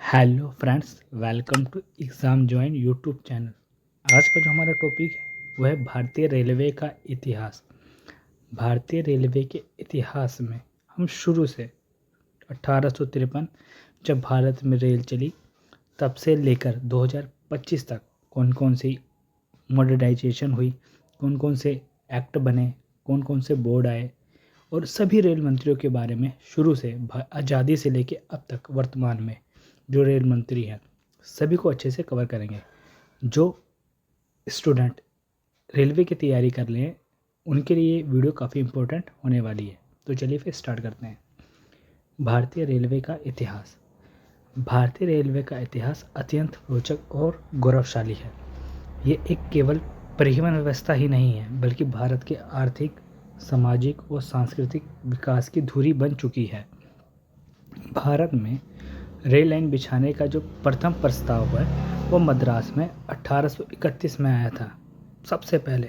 Hello friends, welcome to exam join YouTube channel. आज का जो हमारा टॉपिक है वह है भारतीय रेलवे का इतिहास। भारतीय रेलवे के इतिहास में हम शुरू से 1853 जब भारत में रेल चली तब से लेकर 2025 तक कौन कौन सी मॉडर्नाइजेशन हुई, कौन कौन से एक्ट बने, कौन कौन से बोर्ड आए और सभी रेल मंत्रियों के बारे में शुरू से आज़ादी से लेकर अब तक वर्तमान में जो रेल मंत्री हैं सभी को अच्छे से कवर करेंगे। जो स्टूडेंट रेलवे की तैयारी कर रहे हैं उनके लिए वीडियो काफ़ी इम्पोर्टेंट होने वाली है। तो चलिए फिर स्टार्ट करते हैं। भारतीय रेलवे का इतिहास। भारतीय रेलवे का इतिहास अत्यंत रोचक और गौरवशाली है। ये एक केवल परिवहन व्यवस्था ही नहीं है बल्कि भारत के आर्थिक, सामाजिक और सांस्कृतिक विकास की धुरी बन चुकी है। भारत में रेल लाइन बिछाने का जो प्रथम प्रस्ताव है वो मद्रास में 1831 में आया था। सबसे पहले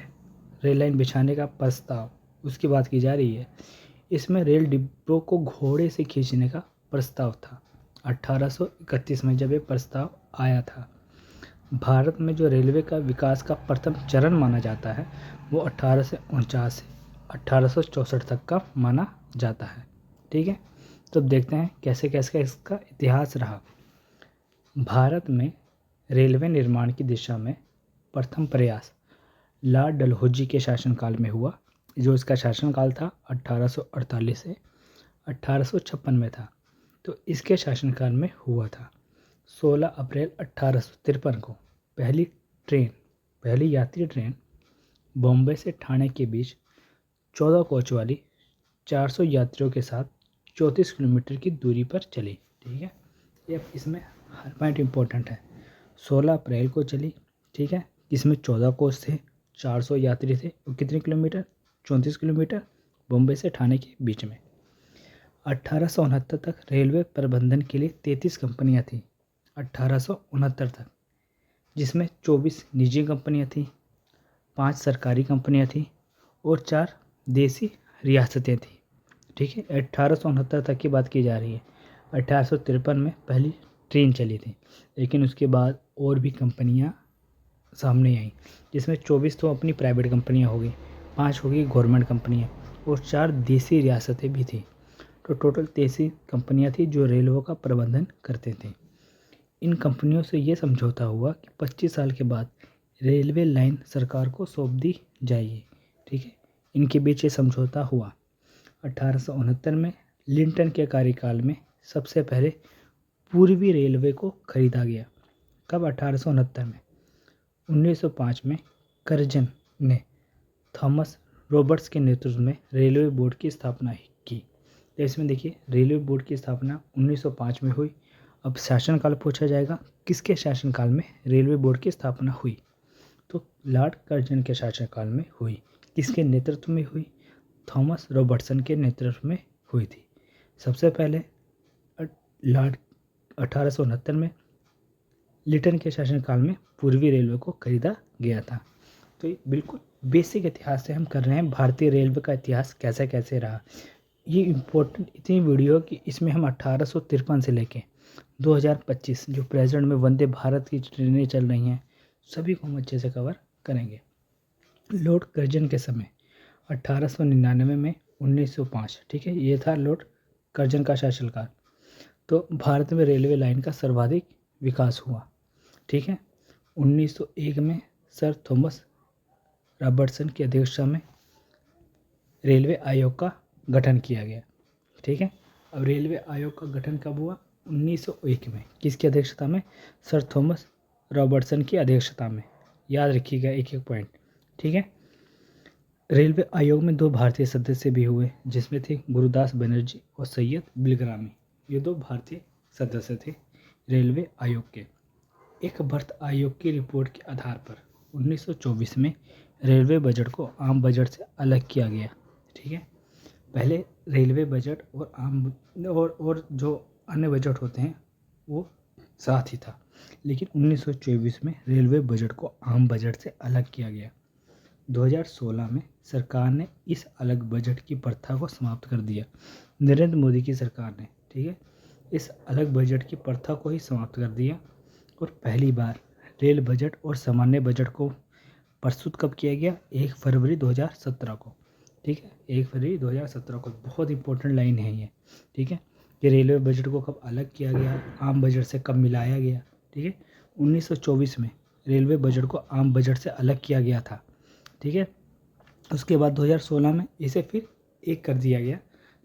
रेल लाइन बिछाने का प्रस्ताव उसकी बात की जा रही है। इसमें रेल डिब्बों को घोड़े से खींचने का प्रस्ताव था 1831 में जब ये प्रस्ताव आया था। भारत में जो रेलवे का विकास का प्रथम चरण माना जाता है वो 1849 से 1864 तक का माना जाता है। ठीक है, तो अब देखते हैं कैसे कैसे इसका इतिहास रहा। भारत में रेलवे निर्माण की दिशा में प्रथम प्रयास लॉर्ड डलहौजी के शासनकाल में हुआ। जो इसका शासनकाल था 1848 से 1856 में था। तो इसके शासनकाल में हुआ था। 16 अप्रैल 1853 को पहली यात्री ट्रेन बॉम्बे से ठाणे के बीच 14 कोच वाली 400 यात्रियों के साथ 34 किलोमीटर की दूरी पर चली। ठीक है, ये इसमें हर पॉइंट इम्पोर्टेंट है। 16 अप्रैल को चली। ठीक है, इसमें 14 कोच थे, 400 यात्री थे और कितने किलोमीटर, 34 किलोमीटर बॉम्बे से ठाणे के बीच में। 1869 तक रेलवे प्रबंधन के लिए 33 कंपनियां थीं। 1869 तक, जिसमें 24 निजी कंपनियां थीं, 5 सरकारी कंपनियां थीं और 4 देसी रियासतें थीं। ठीक है, 1869 तक की बात की जा रही है। 1853 में पहली ट्रेन चली थी, लेकिन उसके बाद और भी कंपनियां सामने आई, जिसमें 24 तो अपनी प्राइवेट कंपनियां हो गई, 5 हो गई गवर्नमेंट कंपनियां और 4 देसी रियासतें भी थी। तो टोटल 33 कंपनियां थी जो रेलवे का प्रबंधन करते थे। इन कंपनियों से ये समझौता हुआ कि 25 साल के बाद रेलवे लाइन सरकार को सौंप दी जाएगी। ठीक है, इनके बीच ये समझौता हुआ। 1869 में लिंटन के कार्यकाल में सबसे पहले पूर्वी रेलवे को खरीदा गया। कब? 1869 में। 1905 में कर्जन ने थॉमस रॉबर्ट्स के नेतृत्व में रेलवे बोर्ड की स्थापना की। तो इसमें देखिए, रेलवे बोर्ड की स्थापना 1905 में हुई। अब शासनकाल पूछा जाएगा, किसके शासनकाल में रेलवे बोर्ड की स्थापना हुई? तो लॉर्ड कर्जन के शासनकाल में हुई। किसके नेतृत्व में हुई? थॉमस रॉबर्टसन के नेतृत्व में हुई थी। सबसे पहले लॉर्ड 1869 में लिटन के शासनकाल में पूर्वी रेलवे को खरीदा गया था। तो ये बिल्कुल बेसिक इतिहास से हम कर रहे हैं, भारतीय रेलवे का इतिहास कैसे कैसे रहा। ये इम्पोर्टेंट इतनी वीडियो कि इसमें हम 1853 से लेके 2025 जो प्रेजेंट में वंदे भारत की ट्रेनें चल रही हैं सभी को हम अच्छे से कवर करेंगे। लॉर्ड कर्जन के समय 1899 में 1905, ठीक है, ये था लॉर्ड कर्जन का शासनकाल। तो भारत में रेलवे लाइन का सर्वाधिक विकास हुआ। ठीक है, 1901 में सर थॉमस रॉबर्टसन की अध्यक्षता में रेलवे आयोग का गठन किया गया। ठीक है, अब रेलवे आयोग का गठन कब हुआ? 1901 में। किसकी अध्यक्षता में? सर थॉमस रॉबर्टसन की अध्यक्षता में। याद रखिएगा एक एक पॉइंट। ठीक है, रेलवे आयोग में 2 भारतीय सदस्य भी हुए, जिसमें थे गुरुदास बनर्जी और सैयद बिलग्रामी। ये 2 भारतीय सदस्य थे रेलवे आयोग के। एक भर्त आयोग की रिपोर्ट के आधार पर 1924 में रेलवे बजट को आम बजट से अलग किया गया। ठीक है, पहले रेलवे बजट और आम और जो अन्य बजट होते हैं वो साथ ही था, लेकिन 1924 में रेलवे बजट को आम बजट से अलग किया गया। 2016 में सरकार ने इस अलग बजट की प्रथा को समाप्त कर दिया, नरेंद्र मोदी की सरकार ने। ठीक है, इस अलग बजट की प्रथा को ही समाप्त कर दिया और पहली बार रेल बजट और सामान्य बजट को प्रस्तुत कब किया गया? 1 फरवरी 2017 को। ठीक है, 1 फरवरी 2017 को। बहुत इंपॉर्टेंट लाइन है ये। ठीक है, कि रेलवे बजट को कब अलग किया गया, आम बजट से कब मिलाया गया। ठीक है, 1924 में रेलवे बजट को आम बजट से अलग किया गया था। ठीक है, उसके बाद 2016 में इसे फिर एक कर दिया गया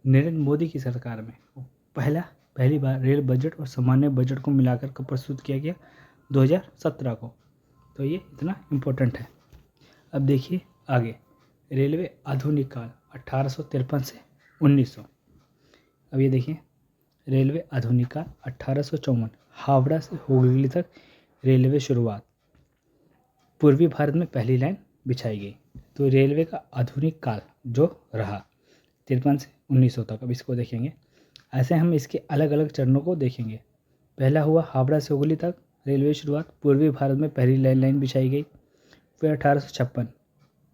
नरेंद्र मोदी की सरकार में। पहली बार रेल बजट और सामान्य बजट को मिलाकर कब प्रस्तुत किया गया? 2017 को। तो ये इतना इम्पोर्टेंट है। अब देखिए आगे, रेलवे आधुनिक काल 1853 से 1900। अब ये देखिए, रेलवे आधुनिक काल 1854, हावड़ा से हुगली तक रेलवे शुरुआत, पूर्वी भारत में पहली लाइन बिछाई गई। तो रेलवे का आधुनिक काल जो रहा 53 से 1900 तक। अब इसको देखेंगे, ऐसे हम इसके अलग अलग चरणों को देखेंगे। पहला हुआ हावड़ा से हुगली तक रेलवे शुरुआत, पूर्वी भारत में पहली लाइन बिछाई गई। फिर 1856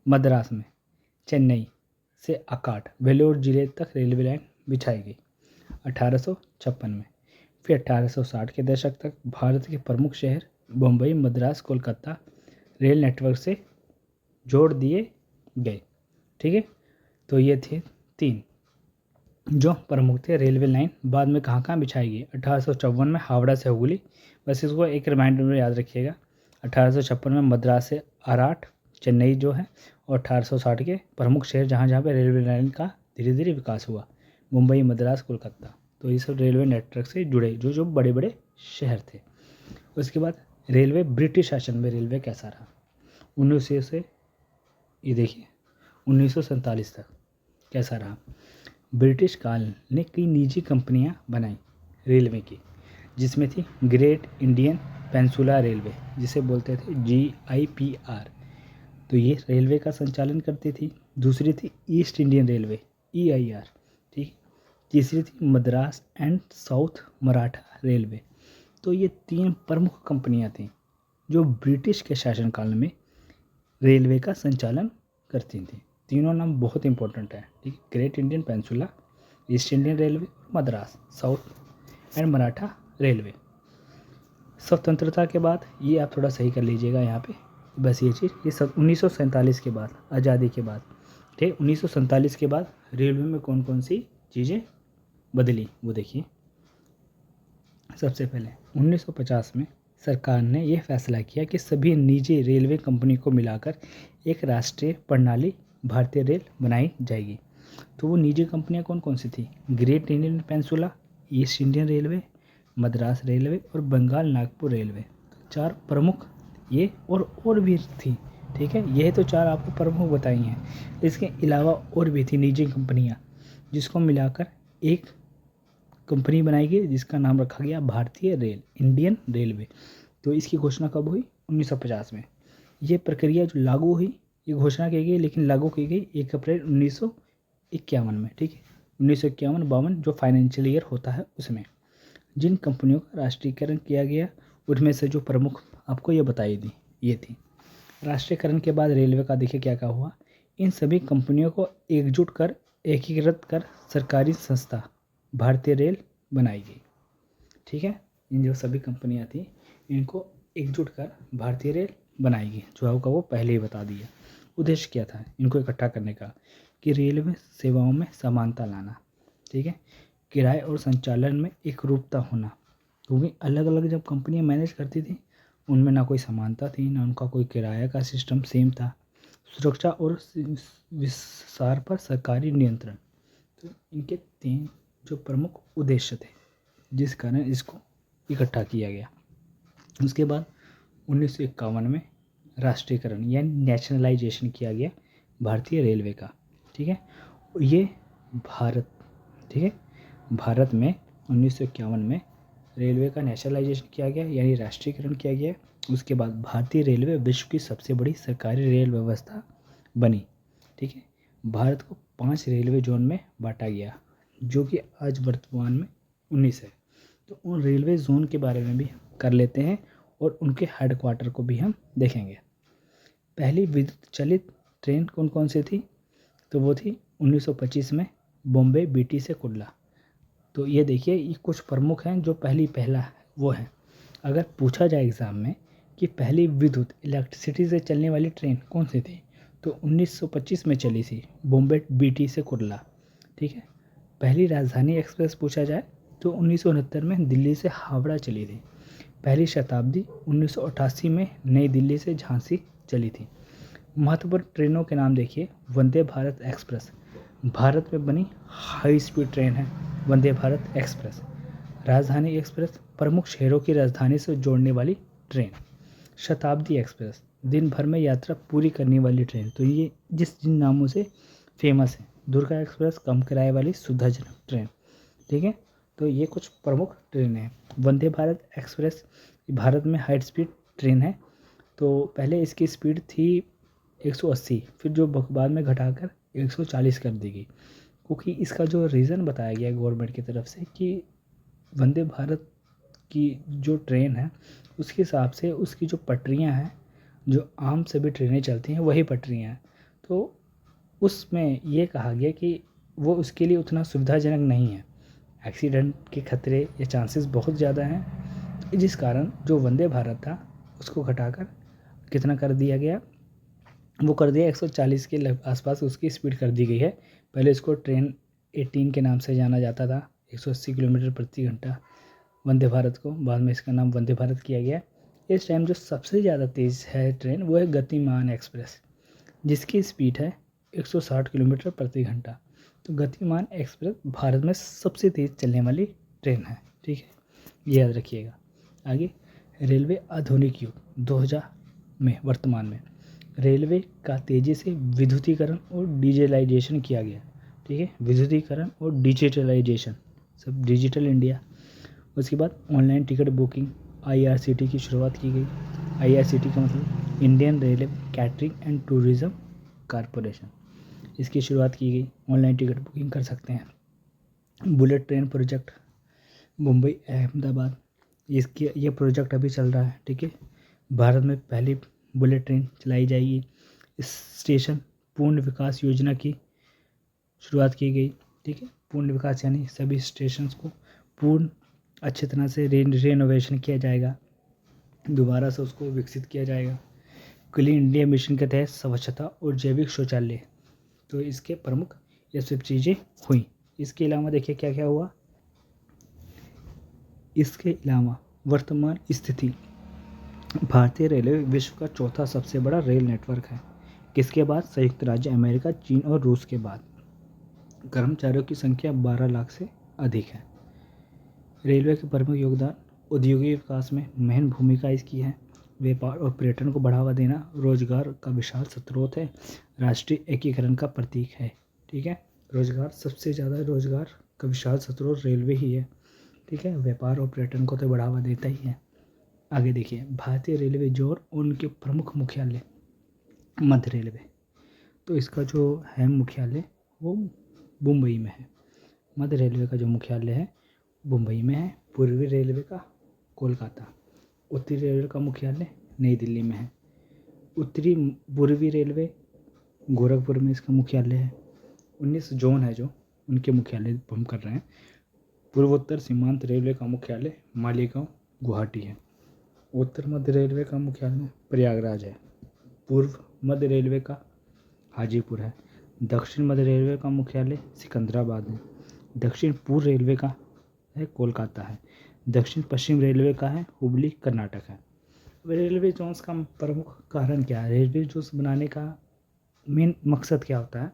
मद्रास में चेन्नई से अकाट वेलोर जिले तक रेलवे लाइन बिछाई गई 1856 में। फिर 1860 के दशक तक भारत के प्रमुख शहर बम्बई, मद्रास, कोलकाता रेल नेटवर्क से जोड़ दिए गए। ठीक है, तो ये थे 3 जो प्रमुख थे रेलवे लाइन। बाद में कहाँ कहाँ बिछाई गई? 1854 में हावड़ा से हुगली, बस इसको एक रिमाइंडर में याद रखिएगा। 1856 में मद्रास से अराट चेन्नई जो है, और 1860 के प्रमुख शहर जहाँ जहाँ पे रेलवे लाइन का धीरे धीरे विकास हुआ, मुंबई, मद्रास, कोलकाता। तो ये सब रेलवे नेटवर्क से जुड़े जो बड़े बड़े शहर थे। उसके बाद रेलवे, ब्रिटिश शासन में रेलवे कैसा रहा? 1900 से ये देखिए 1947 तक कैसा रहा? ब्रिटिश काल ने कई निजी कंपनियां बनाई रेलवे की, जिसमें थी ग्रेट इंडियन पेनिनसुला रेलवे, जिसे बोलते थे GIPR। तो ये रेलवे का संचालन करती थी। दूसरी थी ईस्ट इंडियन रेलवे, EIR। ठीक, तीसरी थी Madras and south Maratha railway. तो ये 3 प्रमुख कंपनियां थीं जो ब्रिटिश के शासनकाल में रेलवे का संचालन करती थी। तीनों नाम बहुत इंपॉर्टेंट है। ठीक है, great Indian peninsula, east Indian railway, Madras, south and Maratha railway. स्वतंत्रता के बाद ये आप थोड़ा सही कर लीजिएगा यहाँ पे, बस ये चीज़, ये सब 1947 के बाद, आज़ादी के बाद। ठीक, 1947 के बाद रेलवे में कौन कौन सी चीज़ें बदली वो देखिए। सबसे पहले 1950 में सरकार ने यह फैसला किया कि सभी निजी रेलवे कंपनी को मिलाकर एक राष्ट्रीय प्रणाली भारतीय रेल बनाई जाएगी। तो वो निजी कंपनियां कौन कौन सी थी? Great Indian peninsula, east Indian railway, Madras railway और बंगाल नागपुर रेलवे। 4 प्रमुख ये और भी थी। ठीक है, यह तो 4 आपको प्रमुख बताई हैं। इसके अलावा और भी थी निजी कंपनियां, जिसको मिलाकर एक कंपनी बनाई गई जिसका नाम रखा गया भारतीय रेल, इंडियन रेलवे। तो इसकी घोषणा कब हुई? 1950 में। ये प्रक्रिया जो लागू हुई, ये घोषणा की गई लेकिन लागू की गई 1 अप्रैल 1951 में। ठीक है, 1951-52 जो फाइनेंशियल ईयर होता है उसमें। जिन कंपनियों का राष्ट्रीयकरण किया गया उनमें से जो प्रमुख आपको ये बताई दी ये थी। राष्ट्रीयकरण के बाद रेलवे का देखिए क्या क्या हुआ। इन सभी कंपनियों को एकजुट कर, एकीकृत कर सरकारी संस्था भारतीय रेल बनाई गई। ठीक है, इन जो सभी कंपनियां थी इनको एकजुट कर भारतीय रेल बनाई गई, जो आपको वो पहले ही बता दिया। उद्देश्य क्या था इनको इकट्ठा करने का? कि रेलवे सेवाओं में समानता लाना। ठीक है, किराए और संचालन में एक रूपता होना, क्योंकि अलग अलग जब कंपनियां मैनेज करती थी उनमें ना कोई समानता थी, ना उनका कोई किराया का सिस्टम सेम था। सुरक्षा और विस्तार पर सरकारी नियंत्रण, तो इनके 3 जो प्रमुख उद्देश्य थे जिस कारण इसको इकट्ठा किया गया। उसके बाद 1951 में राष्ट्रीयकरण यानी नेशनलाइजेशन किया गया भारतीय रेलवे का। ठीक है, ये ठीक है, भारत में 1951 में रेलवे का नेशनलाइजेशन किया गया यानी राष्ट्रीयकरण किया गया। उसके बाद भारतीय रेलवे विश्व की सबसे बड़ी सरकारी रेल व्यवस्था बनी। ठीक है, भारत को 5 रेलवे जोन में बांटा गया, जो कि आज वर्तमान में 19 है। तो उन रेलवे जोन के बारे में भी कर लेते हैं और उनके हेडक्वार्टर को भी हम देखेंगे। पहली विद्युत चलित ट्रेन कौन कौन सी थी? तो वो थी 1925 में बॉम्बे BT से कुर्ला। तो ये देखिए, ये कुछ प्रमुख हैं जो पहला वो है। अगर पूछा जाए एग्ज़ाम में कि पहली विद्युत इलेक्ट्रिसिटी से चलने वाली ट्रेन कौन सी थी, तो 1925 में चली थी, बॉम्बे बीटी से कुर्ला। ठीक है। पहली राजधानी एक्सप्रेस पूछा जाए तो 1969 में दिल्ली से हावड़ा चली थी। पहली शताब्दी 1988 में नई दिल्ली से झांसी चली थी। महत्वपूर्ण ट्रेनों के नाम देखिए, वंदे भारत एक्सप्रेस भारत में बनी हाई स्पीड ट्रेन है वंदे भारत एक्सप्रेस। राजधानी एक्सप्रेस प्रमुख शहरों की राजधानी से जोड़ने वाली ट्रेन। शताब्दी एक्सप्रेस दिन भर में यात्रा पूरी करने वाली ट्रेन। तो ये जिन नामों से फेमस है। दुर्गा एक्सप्रेस कम किराए वाली सुविधाजनक ट्रेन। ठीक है। तो ये कुछ प्रमुख ट्रेनें हैं। वंदे भारत एक्सप्रेस भारत में हाई स्पीड ट्रेन है। तो पहले इसकी स्पीड थी 180, फिर जो बाद में घटाकर 140 कर दी गई, क्योंकि इसका जो रीज़न बताया गया गवर्नमेंट की तरफ से कि वंदे भारत की जो ट्रेन है उसके हिसाब से उसकी जो पटरियां हैं, जो आम सभी ट्रेनें चलती हैं वही पटरियां हैं, तो उसमें ये कहा गया कि वो उसके लिए उतना सुविधाजनक नहीं है। एक्सीडेंट के खतरे या चांसेस बहुत ज़्यादा हैं, जिस कारण जो वंदे भारत था उसको घटाकर कितना कर दिया गया, वो कर दिया 140 के आसपास उसकी स्पीड कर दी गई है। पहले इसको ट्रेन 18 के नाम से जाना जाता था, 180 किलोमीटर प्रति घंटा वंदे भारत को, बाद में इसका नाम वंदे भारत किया गया। इस टाइम जो सबसे ज़्यादा तेज़ है ट्रेन वो है गतिमान एक्सप्रेस, जिसकी स्पीड है 160 किलोमीटर प्रति घंटा। तो गतिमान एक्सप्रेस भारत में सबसे तेज़ चलने वाली ट्रेन है। ठीक है, ये याद रखिएगा। आगे, रेलवे आधुनिक युग 2000 में वर्तमान में रेलवे का तेज़ी से विद्युतीकरण और डिजिटलाइजेशन किया गया। ठीक है, विद्युतीकरण और डिजिटलाइजेशन, सब डिजिटल इंडिया। उसके बाद ऑनलाइन टिकट बुकिंग आईआरसीटी की शुरुआत की गई। आईआरसीटी का मतलब Indian railway catering and tourism corporation, इसकी शुरुआत की गई। ऑनलाइन टिकट बुकिंग कर सकते हैं। Bullet train project Mumbai Ahmedabad, इसकी ये प्रोजेक्ट अभी चल रहा है। ठीक है, भारत में पहली बुलेट ट्रेन चलाई जाएगी। इस स्टेशन पूर्ण विकास योजना की शुरुआत की गई। ठीक है, पूर्ण विकास यानी सभी स्टेशंस को पूर्ण अच्छी तरह से रेनोवेशन किया जाएगा, दोबारा से उसको विकसित किया जाएगा। क्लीन इंडिया मिशन के तहत स्वच्छता और जैविक शौचालय, तो इसके प्रमुख ये सब चीज़ें हुई। इसके अलावा देखिए क्या क्या हुआ। इसके अलावा वर्तमान स्थिति, भारतीय रेलवे विश्व का चौथा सबसे बड़ा रेल नेटवर्क है। किसके बाद? संयुक्त राज्य अमेरिका, चीन और रूस के बाद। कर्मचारियों की संख्या 12 लाख से अधिक है। रेलवे के प्रमुख योगदान औद्योगिक विकास में महन भूमिका इसकी है। व्यापार और पर्यटन को बढ़ावा देना रोजगार का विशाल स्रोत है। राष्ट्रीय एकीकरण का प्रतीक है। ठीक है, रोजगार सबसे ज़्यादा रोजगार का विशाल स्रोत रेलवे ही है। ठीक है, व्यापार और पर्यटन को तो बढ़ावा देता ही है। आगे देखिए, भारतीय रेलवे जोन और उनके प्रमुख मुख्यालय। मध्य रेलवे, तो इसका जो है मुख्यालय वो मुंबई में है। मध्य रेलवे का जो मुख्यालय है मुंबई में है। पूर्वी रेलवे का कोलकाता। उत्तरी रेलवे का मुख्यालय नई दिल्ली में है। उत्तरी पूर्वी रेलवे गोरखपुर में इसका मुख्यालय है। 19 जोन है जो उनके मुख्यालय हम कर रहे हैं। पूर्वोत्तर सीमांत रेलवे का मुख्यालय मालेगांव गुवाहाटी है। उत्तर मध्य रेलवे का मुख्यालय प्रयागराज है। पूर्व मध्य रेलवे का हाजीपुर है। दक्षिण मध्य रेलवे का मुख्यालय सिकंदराबाद है। दक्षिण पूर्व रेलवे का है कोलकाता है। दक्षिण पश्चिम रेलवे का है हुबली कर्नाटक है। रेलवे जोन्स का प्रमुख कारण क्या है? रेलवे जोन्स बनाने का मेन मकसद क्या होता है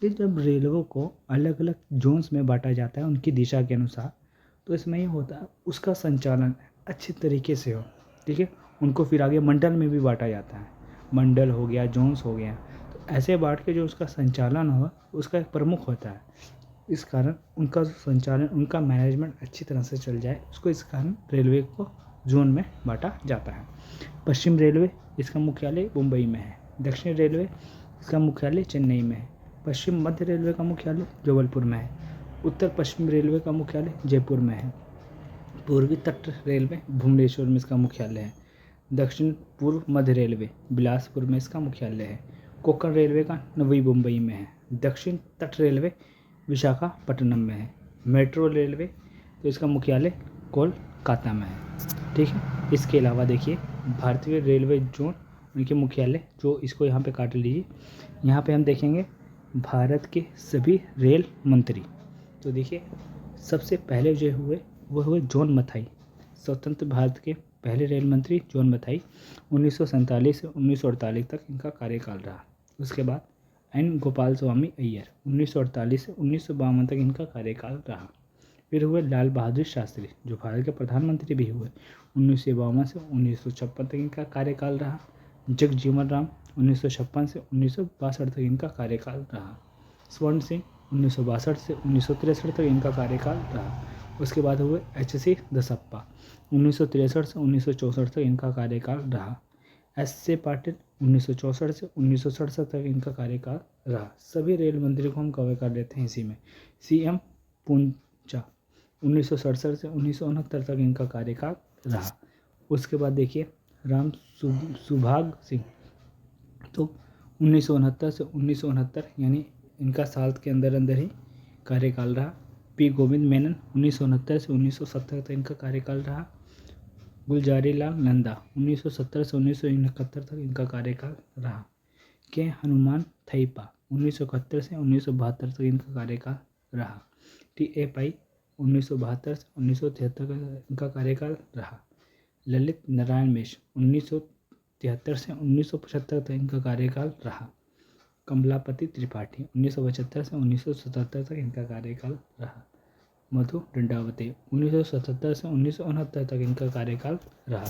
कि जब रेलवे को अलग अलग जोन्स में बांटा जाता है उनकी दिशा के अनुसार, तो इसमें ये होता है उसका संचालन अच्छे तरीके से हो। ठीक है, उनको फिर आगे मंडल में भी बांटा जाता है। मंडल हो गया, जोन्स हो गया, तो ऐसे बांट के जो उसका संचालन हो उसका एक प्रमुख होता है। इस कारण उनका संचालन, उनका मैनेजमेंट अच्छी तरह से चल जाए, उसको इस कारण रेलवे को जोन में बांटा जाता है। पश्चिम रेलवे, इसका मुख्यालय मुंबई में है। दक्षिण रेलवे, इसका मुख्यालय चेन्नई में है। पश्चिम मध्य रेलवे का मुख्यालय जबलपुर में है। उत्तर पश्चिम रेलवे का मुख्यालय जयपुर में है। पूर्वी तट रेलवे भुवनेश्वर में इसका मुख्यालय है। दक्षिण पूर्व मध्य रेलवे बिलासपुर में इसका मुख्यालय है। कोंकण रेलवे का नवी मुंबई में है। दक्षिण तट रेलवे विशाखापट्टनम में है। मेट्रो रेलवे, तो इसका मुख्यालय कोलकाता में है। ठीक है, इसके अलावा देखिए भारतीय रेलवे जोन, उनके मुख्यालय जो इसको यहाँ पे काट लीजिए, यहाँ पे हम देखेंगे भारत के सभी रेल मंत्री। तो देखिए सबसे पहले जो हुए वो हुए जॉन मथाई, स्वतंत्र भारत के पहले रेल मंत्री जॉन मथाई। 1947 से 1948 तक इनका कार्यकाल रहा। उसके बाद एन गोपाल स्वामी अय्यर, 1948 से 1952 तक इनका कार्यकाल रहा। फिर हुए लाल बहादुर शास्त्री जो भारत के प्रधानमंत्री भी हुए, 1952 से 1956 तक इनका कार्यकाल रहा। जगजीवन राम, 1956 से 1962 तक इनका कार्यकाल रहा। स्वर्ण सिंह, 1962 से 1963 तक इनका कार्यकाल रहा। उसके बाद हुए एच.सी. दसप्पा, 1963 से 1964 तक इनका कार्यकाल रहा। एस.से. पाटिल, 1964 से 1967 तक इनका कार्यकाल रहा। सभी रेल मंत्री को हम कवर कर लेते हैं इसी में। सी.एम. पूंचा, 1967 से 1969 तक इनका कार्यकाल रहा। उसके बाद देखिए राम सुभाग सिंह, तो 1969 से 1969 यानी इनका साल के अंदर अंदर ही कार्यकाल रहा। पी गोविंद मेनन, 1969 से 1970 तक इनका कार्यकाल रहा। गुलजारी लाल नंदा, 1970 से 1971 तक इनका कार्यकाल रहा। के हनुमान थैपा, 1971 से 1972 तक इनका कार्यकाल रहा। टी.ए. पाई, 1972 से 1973 तक इनका कार्यकाल रहा। ललित नारायण मिश्र, 1973 से 1975 तक इनका कार्यकाल रहा। कमलापति त्रिपाठी, 1975 से 1977 तक इनका कार्यकाल रहा। मधु दंडावते, 1977 से 1969 तक इनका कार्यकाल रहा।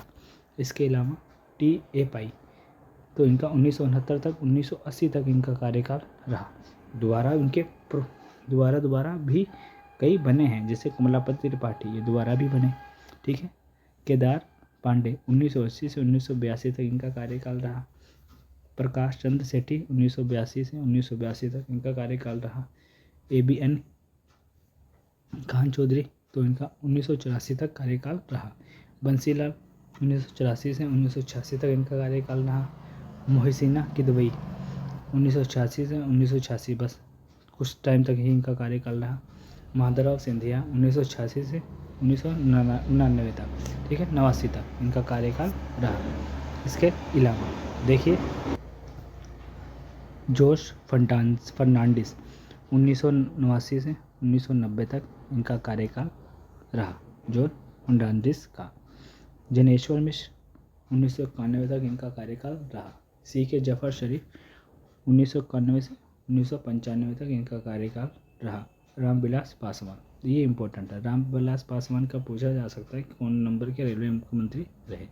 इसके अलावा टी.ए. पाई, तो इनका 1969 तक 1980 तक इनका कार्यकाल रहा। दोबारा भी कई बने हैं, जैसे कमलापति त्रिपाठी ये दोबारा भी बने। ठीक है, केदार पांडे, 1980 से 1982 तक इनका कार्यकाल रहा। प्रकाश चंद्र सेठी, 1982 से 1982 तक इनका कार्यकाल रहा। ए.बी.एन. खान चौधरी, तो इनका 1984 तक कार्यकाल रहा। बंसीलाल, 1984 से 1986 तक इनका कार्यकाल रहा। मोहसिना किदवई, 1986 से 1986, बस कुछ टाइम तक ही इनका कार्यकाल रहा। माधवराव सिंधिया, 1986 से 1999 तक, ठीक है, 89 तक इनका कार्यकाल रहा। इसके अलावा देखिए जोश फर्नांडिस, 1989 से 1990 तक इनका कार्यकाल रहा। जॉन फर्नांडिस का। जनेश्वर मिश्र, 1991 तक इनका कार्यकाल रहा। सी.के. जफर शरीफ, 1991 से 1995 तक इनका कार्यकाल रहा। रामविलास पासवान, ये इंपॉर्टेंट है, रामविलास पासवान का पूछा जा सकता है कि कौन नंबर के रेलवे मुख्यमंत्री रहे,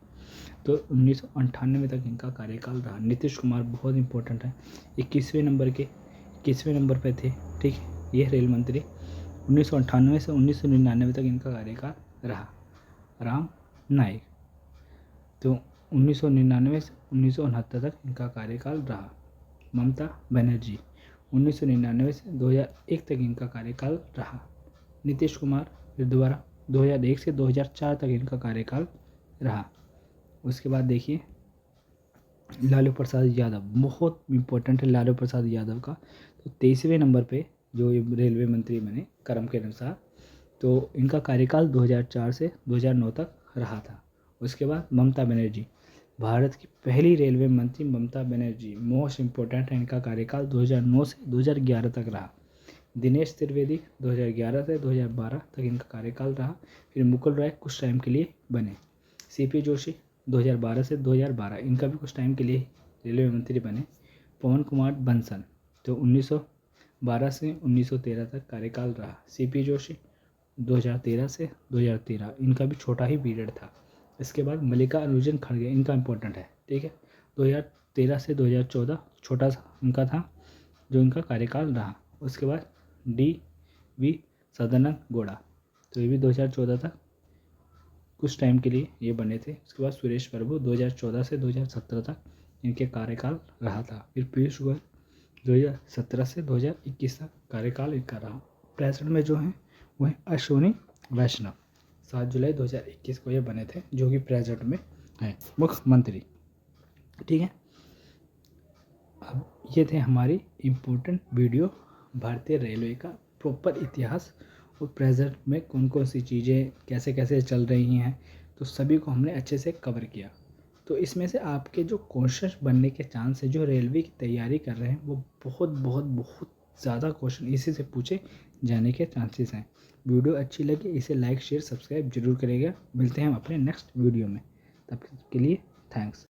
तो 1998 तक इनका कार्यकाल रहा। नीतीश कुमार बहुत इंपॉर्टेंट है, 21वें नंबर पे थे, ठीक है, ये रेल मंत्री। 1998 से 1999 तक इनका कार्यकाल रहा। राम नाईक, तो 1999 से 1969 तक इनका कार्यकाल रहा। ममता बनर्जी, 1999 से 2001 तक इनका कार्यकाल रहा। नीतीश कुमार फिर दोबारा 2001 से 2004 तक इनका कार्यकाल रहा। उसके बाद देखिए लालू प्रसाद यादव, बहुत इम्पोर्टेंट है लालू प्रसाद यादव का, तो 23वें नंबर पे जो रेलवे मंत्री बने क्रम के अनुसार, तो इनका कार्यकाल 2004 से 2009 तक रहा था। उसके बाद ममता बनर्जी, भारत की पहली रेलवे मंत्री ममता बनर्जी, मोस्ट इम्पोर्टेंट है, इनका कार्यकाल 2009 से 2011 तक रहा। दिनेश त्रिवेदी, 2011 से 2012 तक इनका कार्यकाल रहा। फिर मुकुल राय कुछ टाइम के लिए बने। सी.पी. जोशी, 2012 से 2012, इनका भी कुछ टाइम के लिए रेलवे मंत्री बने। पवन कुमार बंसल, तो 1912 से 1913 तक कार्यकाल रहा। सी.पी. जोशी 2013 से 2013, इनका भी छोटा ही पीरियड था। इसके बाद मल्लिकार्जुन खड़गे, इनका इंपॉर्टेंट है, ठीक है, 2013 से 2014 छोटा सा इनका था जो इनका कार्यकाल रहा। उसके बाद डी.वी. सदानंद गौड़ा, तो ये भी 2014 तक कुछ टाइम के लिए ये बने थे। उसके बाद सुरेश प्रभु, 2014 से 2017 तक इनके कार्यकाल रहा था। फिर पीयूष गोयल, 2017 से 2021 तक कार्यकाल इनका रहा। प्रेसिडेंट में जो हैं वो हैं अश्विनी वैष्णव, 7 जुलाई 2021 को ये बने थे, जो कि प्रेसिडेंट में हैं मुख्यमंत्री, ठीक है। अब ये थे हमारी इम्पोर्टेंट वीडियो भारतीय रेलवे का प्रॉपर इतिहास और प्रेजेंट में कौन कौन सी चीज़ें कैसे कैसे चल रही हैं, तो सभी को हमने अच्छे से कवर किया। तो इसमें से आपके जो क्वेश्चन बनने के चांस है, जो रेलवे की तैयारी कर रहे हैं, वो बहुत बहुत बहुत ज़्यादा क्वेश्चन इसी से पूछे जाने के चांसेस हैं। वीडियो अच्छी लगी इसे लाइक शेयर सब्सक्राइब जरूर करेगा। मिलते हैं हम अपने नेक्स्ट वीडियो में, तब के लिए थैंक्स।